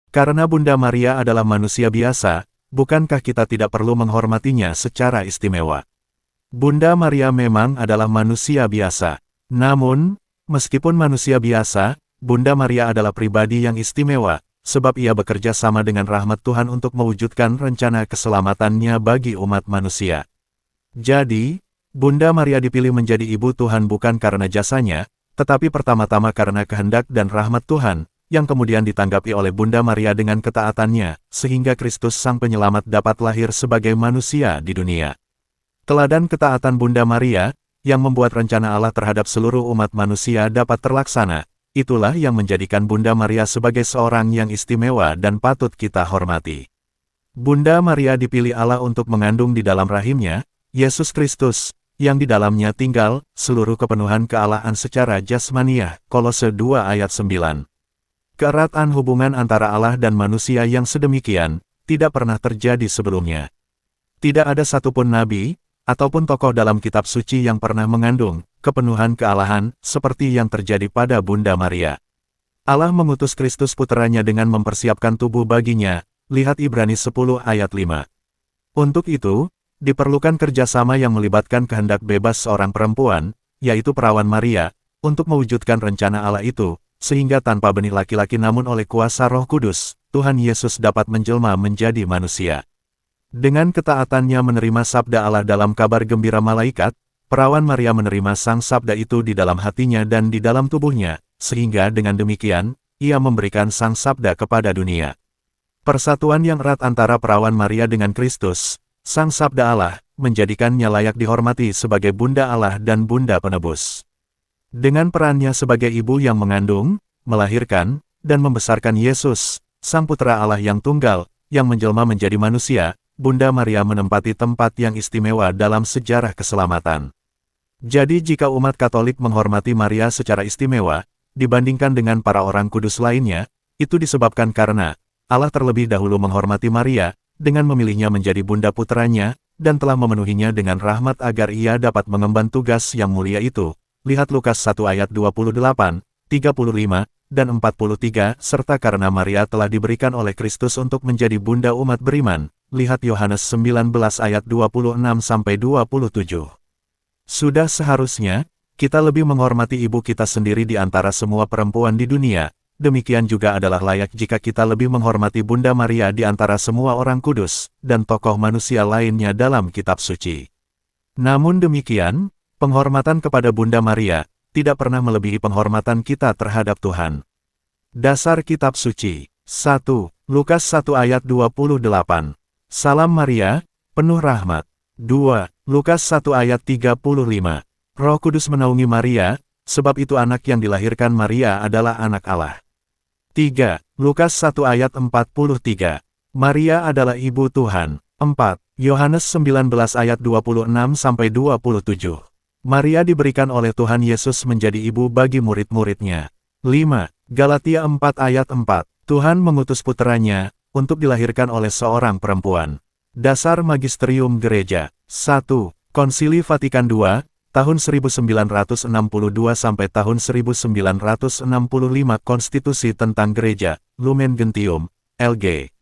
Karena Bunda Maria adalah manusia biasa, bukankah kita tidak perlu menghormatinya secara istimewa? Bunda Maria memang adalah manusia biasa. Namun, meskipun manusia biasa, Bunda Maria adalah pribadi yang istimewa, sebab ia bekerja sama dengan rahmat Tuhan untuk mewujudkan rencana keselamatannya bagi umat manusia. Jadi, Bunda Maria dipilih menjadi ibu Tuhan bukan karena jasanya, tetapi pertama-tama karena kehendak dan rahmat Tuhan, yang kemudian ditanggapi oleh Bunda Maria dengan ketaatannya, sehingga Kristus Sang Penyelamat dapat lahir sebagai manusia di dunia. Teladan ketaatan Bunda Maria, yang membuat rencana Allah terhadap seluruh umat manusia dapat terlaksana, itulah yang menjadikan Bunda Maria sebagai seorang yang istimewa dan patut kita hormati. Bunda Maria dipilih Allah untuk mengandung di dalam rahimnya, Yesus Kristus, yang di dalamnya tinggal, seluruh kepenuhan kealahan secara jasmaniah, Kolose 2 ayat 9. Keeratan hubungan antara Allah dan manusia yang sedemikian, tidak pernah terjadi sebelumnya. Tidak ada satupun nabi, ataupun tokoh dalam kitab suci yang pernah mengandung kepenuhan kealahan, seperti yang terjadi pada Bunda Maria. Allah mengutus Kristus puteranya dengan mempersiapkan tubuh baginya, lihat Ibrani 10 ayat 5. Untuk itu, diperlukan kerjasama yang melibatkan kehendak bebas seorang perempuan, yaitu perawan Maria, untuk mewujudkan rencana Allah itu, sehingga tanpa benih laki-laki namun oleh kuasa Roh Kudus, Tuhan Yesus dapat menjelma menjadi manusia. Dengan ketaatannya menerima sabda Allah dalam kabar gembira malaikat, perawan Maria menerima sang sabda itu di dalam hatinya dan di dalam tubuhnya, sehingga dengan demikian, ia memberikan sang sabda kepada dunia. Persatuan yang erat antara perawan Maria dengan Kristus, sang sabda Allah, menjadikannya layak dihormati sebagai Bunda Allah dan Bunda Penebus. Dengan perannya sebagai ibu yang mengandung, melahirkan, dan membesarkan Yesus, Sang Putra Allah yang tunggal, yang menjelma menjadi manusia, Bunda Maria menempati tempat yang istimewa dalam sejarah keselamatan. Jadi jika umat Katolik menghormati Maria secara istimewa, dibandingkan dengan para orang kudus lainnya, itu disebabkan karena Allah terlebih dahulu menghormati Maria, dengan memilihnya menjadi Bunda Putranya, dan telah memenuhinya dengan rahmat agar ia dapat mengemban tugas yang mulia itu. Lihat Lukas 1 ayat 28, 35, dan 43, serta karena Maria telah diberikan oleh Kristus untuk menjadi bunda umat beriman. Lihat Yohanes 19 ayat 26-27. Sudah seharusnya, kita lebih menghormati ibu kita sendiri di antara semua perempuan di dunia. Demikian juga adalah layak jika kita lebih menghormati Bunda Maria di antara semua orang kudus, dan tokoh manusia lainnya dalam kitab suci. Namun demikian, penghormatan kepada Bunda Maria tidak pernah melebihi penghormatan kita terhadap Tuhan. Dasar kitab suci. 1. Lukas 1 ayat 28. Salam Maria, penuh rahmat. 2. Lukas 1 ayat 35. Roh Kudus menaungi Maria, sebab itu anak yang dilahirkan Maria adalah anak Allah. 3. Lukas 1 ayat 43. Maria adalah ibu Tuhan. 4. Yohanes 19 ayat 26-27. Maria diberikan oleh Tuhan Yesus menjadi ibu bagi murid-muridnya. 5. Galatia 4 ayat 4. Tuhan mengutus puteranya, untuk dilahirkan oleh seorang perempuan. Dasar Magisterium Gereja. 1. Konsili Vatikan II, tahun 1962 sampai tahun 1965. Konstitusi tentang Gereja, Lumen Gentium, LG.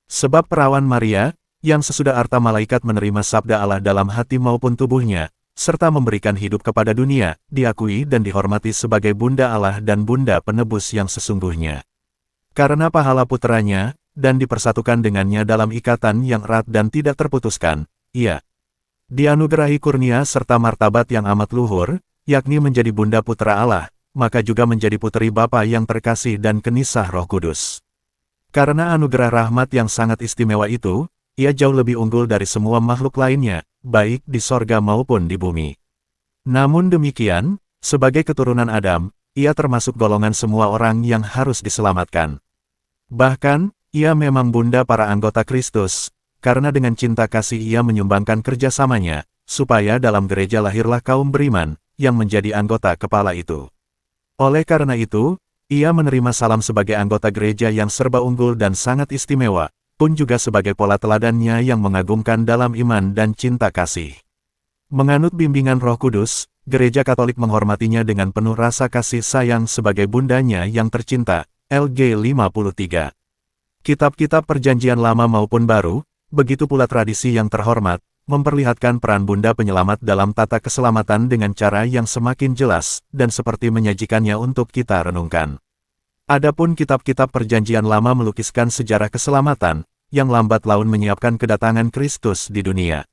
Sebab perawan Maria, yang sesudah arta malaikat menerima sabda Allah dalam hati maupun tubuhnya, serta memberikan hidup kepada dunia, diakui dan dihormati sebagai Bunda Allah dan Bunda Penebus yang sesungguhnya. Karena pahala puteranya, dan dipersatukan dengannya dalam ikatan yang erat dan tidak terputuskan, ia dianugerahi kurnia serta martabat yang amat luhur, yakni menjadi Bunda Putra Allah, maka juga menjadi puteri Bapa yang terkasih dan kenisah Roh Kudus. Karena anugerah rahmat yang sangat istimewa itu, ia jauh lebih unggul dari semua makhluk lainnya, baik di sorga maupun di bumi. Namun demikian, sebagai keturunan Adam, ia termasuk golongan semua orang yang harus diselamatkan. Bahkan, ia memang bunda para anggota Kristus, karena dengan cinta kasih ia menyumbangkan kerjasamanya, supaya dalam gereja lahirlah kaum beriman, yang menjadi anggota kepala itu. Oleh karena itu, ia menerima salam sebagai anggota gereja yang serba unggul dan sangat istimewa, pun juga sebagai pola teladannya yang mengagumkan dalam iman dan cinta kasih. Menganut bimbingan Roh Kudus, Gereja Katolik menghormatinya dengan penuh rasa kasih sayang sebagai bundanya yang tercinta, LG 53. Kitab-kitab Perjanjian Lama maupun Baru, begitu pula tradisi yang terhormat, memperlihatkan peran Bunda Penyelamat dalam tata keselamatan dengan cara yang semakin jelas, dan seperti menyajikannya untuk kita renungkan. Adapun kitab-kitab Perjanjian Lama melukiskan sejarah keselamatan, yang lambat laun menyiapkan kedatangan Kristus di dunia.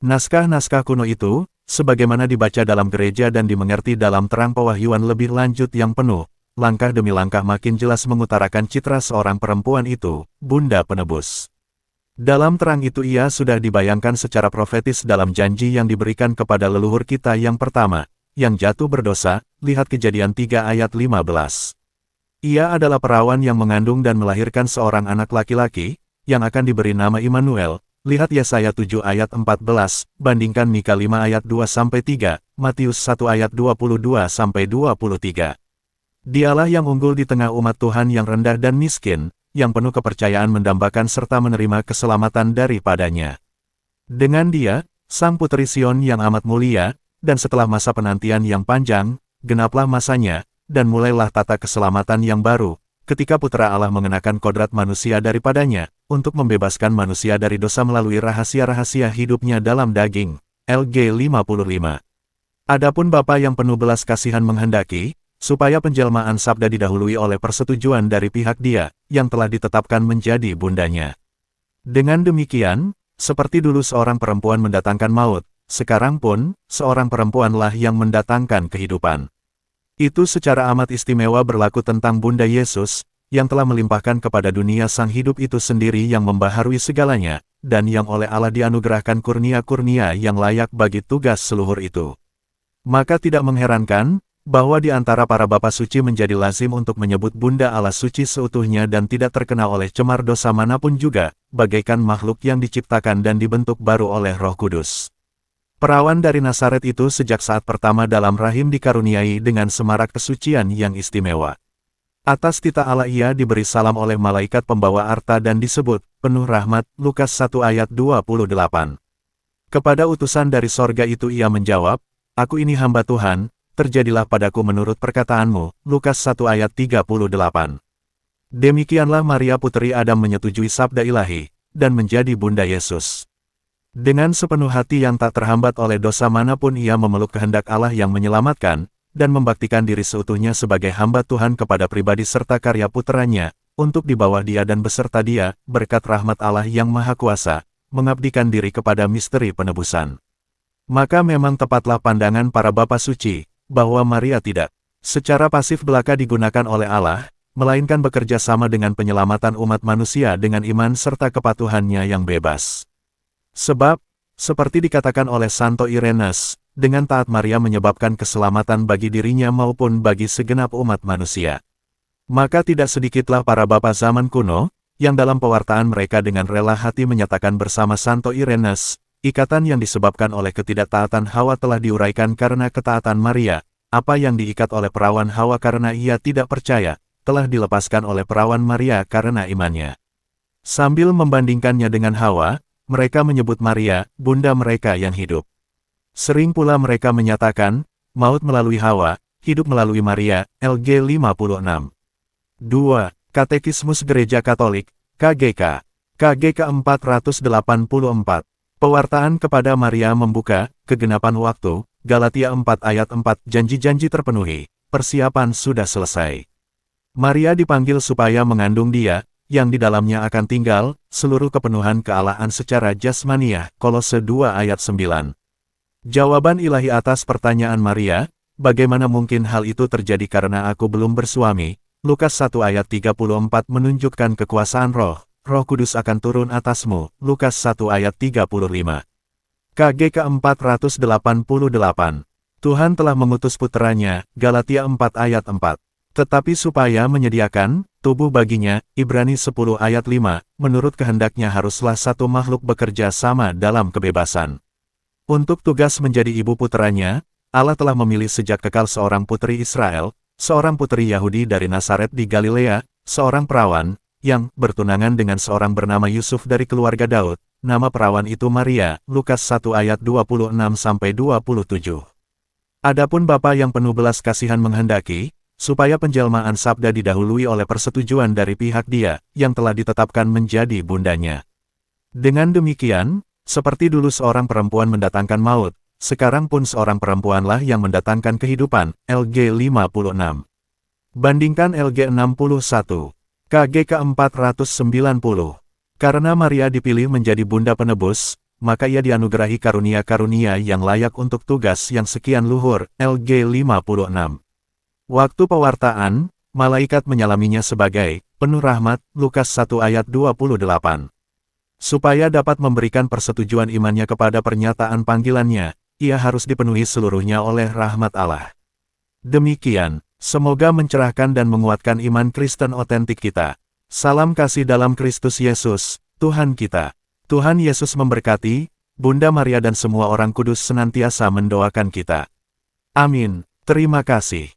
Naskah-naskah kuno itu, sebagaimana dibaca dalam gereja dan dimengerti dalam terang pewahyuan lebih lanjut yang penuh, langkah demi langkah makin jelas mengutarakan citra seorang perempuan itu, Bunda Penebus. Dalam terang itu ia sudah dibayangkan secara profetis dalam janji yang diberikan kepada leluhur kita yang pertama, yang jatuh berdosa, lihat Kejadian 3 ayat 15. Ia adalah perawan yang mengandung dan melahirkan seorang anak laki-laki, yang akan diberi nama Immanuel, lihat Yesaya 7 ayat 14, bandingkan Mika 5 ayat 2-3, Matius 1 ayat 22-23. Dialah yang unggul di tengah umat Tuhan yang rendah dan miskin, yang penuh kepercayaan mendambakan serta menerima keselamatan daripadanya. Dengan dia, Sang Puteri Sion yang amat mulia, dan setelah masa penantian yang panjang, genaplah masanya, dan mulailah tata keselamatan yang baru, ketika Putra Allah mengenakan kodrat manusia daripadanya, untuk membebaskan manusia dari dosa melalui rahasia-rahasia hidupnya dalam daging. LG 55. Adapun Bapa yang penuh belas kasihan menghendaki, supaya penjelmaan sabda didahului oleh persetujuan dari pihak dia, yang telah ditetapkan menjadi bundanya. Dengan demikian, seperti dulu seorang perempuan mendatangkan maut, sekarang pun, seorang perempuanlah yang mendatangkan kehidupan. Itu secara amat istimewa berlaku tentang Bunda Yesus, yang telah melimpahkan kepada dunia sang hidup itu sendiri yang membaharui segalanya, dan yang oleh Allah dianugerahkan kurnia-kurnia yang layak bagi tugas seluhur itu. Maka tidak mengherankan, bahwa di antara para bapa suci menjadi lazim untuk menyebut Bunda Allah suci seutuhnya dan tidak terkena oleh cemar dosa manapun juga, bagaikan makhluk yang diciptakan dan dibentuk baru oleh Roh Kudus. Perawan dari Nazaret itu sejak saat pertama dalam rahim dikaruniai dengan semarak kesucian yang istimewa. Atas tita Allah ia diberi salam oleh malaikat pembawa arta dan disebut, penuh rahmat, Lukas 1 ayat 28. Kepada utusan dari sorga itu ia menjawab, aku ini hamba Tuhan, terjadilah padaku menurut perkataanmu, Lukas 1 ayat 38. Demikianlah Maria Puteri Adam menyetujui sabda ilahi, dan menjadi Bunda Yesus. Dengan sepenuh hati yang tak terhambat oleh dosa manapun ia memeluk kehendak Allah yang menyelamatkan, dan membaktikan diri seutuhnya sebagai hamba Tuhan kepada pribadi serta karya puteranya, untuk di bawah dia dan beserta dia, berkat rahmat Allah yang Maha Kuasa, mengabdikan diri kepada misteri penebusan. Maka memang tepatlah pandangan para bapa suci, bahwa Maria tidak secara pasif belaka digunakan oleh Allah, melainkan bekerja sama dengan penyelamatan umat manusia dengan iman serta kepatuhannya yang bebas. Sebab, seperti dikatakan oleh Santo Irenaeus, dengan taat Maria menyebabkan keselamatan bagi dirinya maupun bagi segenap umat manusia. Maka tidak sedikitlah para bapa zaman kuno, yang dalam pewartaan mereka dengan rela hati menyatakan bersama Santo Irenaeus, ikatan yang disebabkan oleh ketidaktaatan Hawa telah diuraikan karena ketaatan Maria, apa yang diikat oleh perawan Hawa karena ia tidak percaya, telah dilepaskan oleh perawan Maria karena imannya. Sambil membandingkannya dengan Hawa, mereka menyebut Maria, bunda mereka yang hidup. Sering pula mereka menyatakan, maut melalui Hawa, hidup melalui Maria, LG 56. 2. Katekismus Gereja Katolik, KGK. KGK 484. Pewartaan kepada Maria membuka, kegenapan waktu, Galatia 4 ayat 4, janji-janji terpenuhi, persiapan sudah selesai. Maria dipanggil supaya mengandung dia, yang di dalamnya akan tinggal, seluruh kepenuhan kealahan secara jasmaniah, Kolose 2 ayat 9. Jawaban ilahi atas pertanyaan Maria, bagaimana mungkin hal itu terjadi karena aku belum bersuami, Lukas 1 ayat 34 menunjukkan kekuasaan Roh Kudus akan turun atasmu, Lukas 1 ayat 35. KGK 488. Tuhan telah mengutus puteranya, Galatia 4 ayat 4. Tetapi supaya menyediakan tubuh baginya, Ibrani 10 ayat 5, menurut kehendaknya haruslah satu makhluk bekerja sama dalam kebebasan. Untuk tugas menjadi ibu puteranya, Allah telah memilih sejak kekal seorang putri Israel, seorang putri Yahudi dari Nazaret di Galilea, seorang perawan, yang bertunangan dengan seorang bernama Yusuf dari keluarga Daud, nama perawan itu Maria, Lukas 1 ayat 26-27. Adapun Bapa yang penuh belas kasihan menghendaki, supaya penjelmaan sabda didahului oleh persetujuan dari pihak dia, yang telah ditetapkan menjadi bundanya. Dengan demikian, seperti dulu seorang perempuan mendatangkan maut, sekarang pun seorang perempuanlah yang mendatangkan kehidupan, LG 56. Bandingkan LG 61. KG ke-490. Karena Maria dipilih menjadi bunda penebus, maka ia dianugerahi karunia-karunia yang layak untuk tugas yang sekian luhur, LG 56. Waktu pewartaan, malaikat menyalaminya sebagai penuh rahmat, Lukas 1 ayat 28. Supaya dapat memberikan persetujuan imannya kepada pernyataan panggilannya, ia harus dipenuhi seluruhnya oleh rahmat Allah. Demikian, semoga mencerahkan dan menguatkan iman Kristen otentik kita. Salam kasih dalam Kristus Yesus, Tuhan kita. Tuhan Yesus memberkati, Bunda Maria dan semua orang kudus senantiasa mendoakan kita. Amin. Terima kasih.